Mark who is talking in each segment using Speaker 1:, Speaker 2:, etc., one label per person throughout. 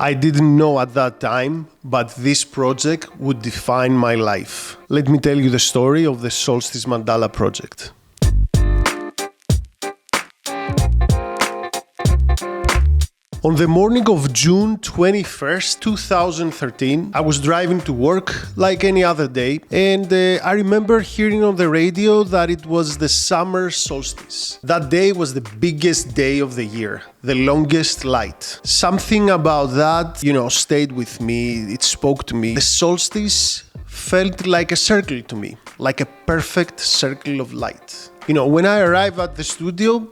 Speaker 1: I didn't know at that time, but this project would define my life. Let me tell you the story of the Solstice Mandala project. On the morning of June 21st, 2013, I was driving to work like any other day, and I remember hearing on the radio that it was the summer solstice. That day was the biggest day of the year, the longest light. Something about that, stayed with me, it spoke to me. The solstice felt like a circle to me, like a perfect circle of light. When I arrived at the studio,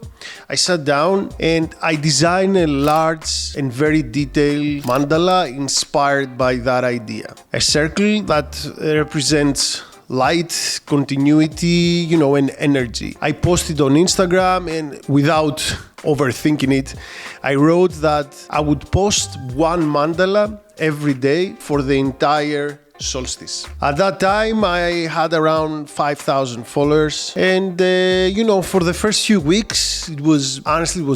Speaker 1: I sat down and I designed a large and very detailed mandala inspired by that idea. A circle that represents light, continuity, and energy. I posted on Instagram, and without overthinking it, I wrote that I would post one mandala every day for the entire solstice. At that time, I had around 5,000 followers, and for the first few weeks, it was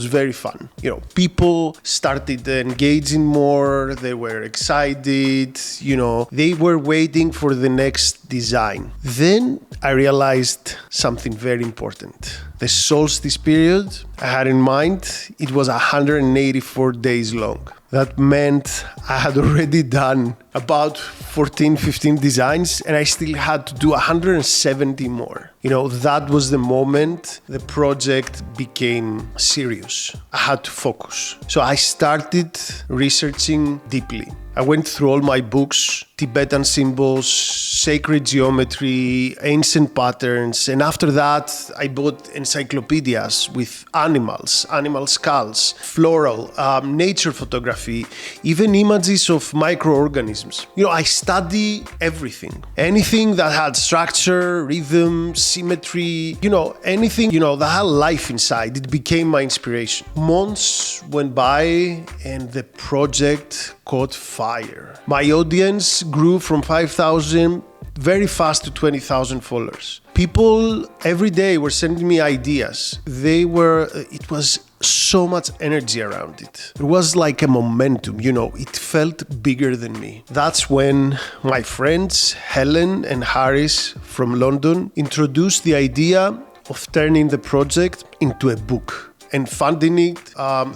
Speaker 1: very fun. People started engaging more. They were excited. They were waiting for the next design. Then I realized something very important. The solstice period I had in mind, it was 184 days long. That meant I had already done about 14, 15 designs, and I still had to do 170 more. That was the moment the project became serious. I had to focus. So I started researching deeply. I went through all my books, Tibetan symbols, sacred geometry, ancient patterns, and after that, I bought encyclopedias with animals, animal skulls, floral, nature photography, even images of microorganisms. I study everything. Anything that had structure, rhythm, symmetry, anything, that had life inside. It became my inspiration. Months went by and the project caught fire. My audience grew from 5,000 very fast to 20,000 followers. People every day were sending me ideas. It was so much energy around it. It was like a momentum, it felt bigger than me. That's when my friends Helen and Harris from London introduced the idea of turning the project into a book and funding it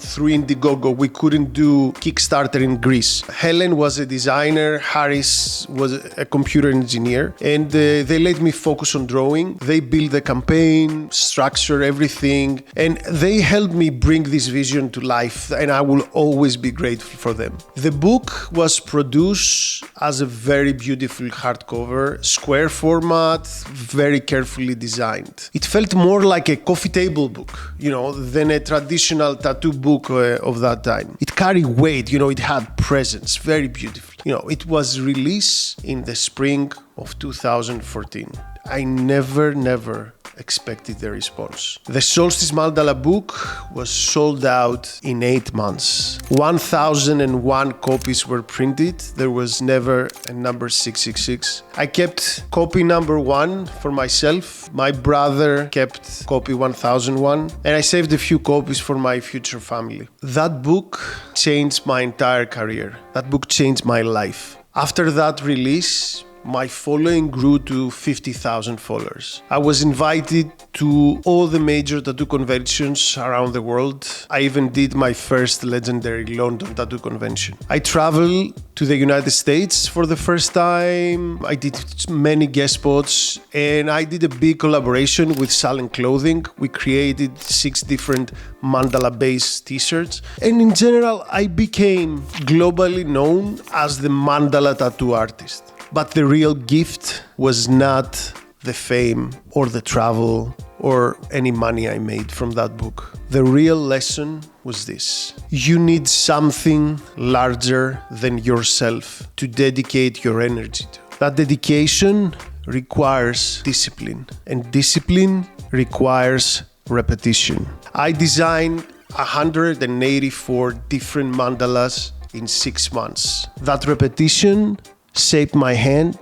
Speaker 1: through Indiegogo. We couldn't do Kickstarter in Greece. Helen was a designer, Harris was a computer engineer, and they let me focus on drawing. They built the campaign, structure everything, and they helped me bring this vision to life, and I will always be grateful for them. The book was produced as a very beautiful hardcover, square format, very carefully designed. It felt more like a coffee table book, than a traditional tattoo book of that time. It carried weight, it had presence, very beautiful. It was released in the spring of 2014. I never expected the response. The Solstice Mandala book was sold out in 8 months. 1,001 copies were printed. There was never a number 666. I kept copy number 1 for myself. My brother kept copy 1001, and I saved a few copies for my future family. That book changed my entire career. That book changed my life. After that release, my following grew to 50,000 followers. I was invited to all the major tattoo conventions around the world. I even did my first legendary London tattoo convention. I traveled to the United States for the first time. I did many guest spots, and I did a big collaboration with Salon Clothing. We created 6 different mandala-based t-shirts. And in general, I became globally known as the mandala tattoo artist. But the real gift was not the fame or the travel or any money I made from that book. The real lesson was this: you need something larger than yourself to dedicate your energy to. That dedication requires discipline, and discipline requires repetition. I designed 184 different mandalas in 6 months. That repetition shaped my hand,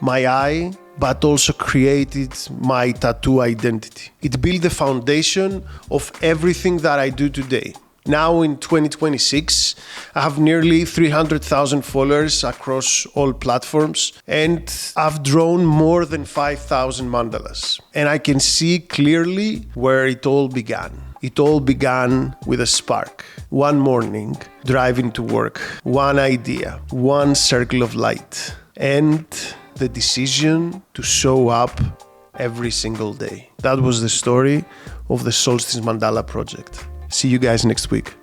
Speaker 1: my eye, but also created my tattoo identity. It built the foundation of everything that I do today. Now in 2026, I have nearly 300,000 followers across all platforms, and I've drawn more than 5,000 mandalas. And I can see clearly where it all began. It all began with a spark. One morning, driving to work, one idea, one circle of light, and the decision to show up every single day. That was the story of the Solstice Mandala project. See you guys next week.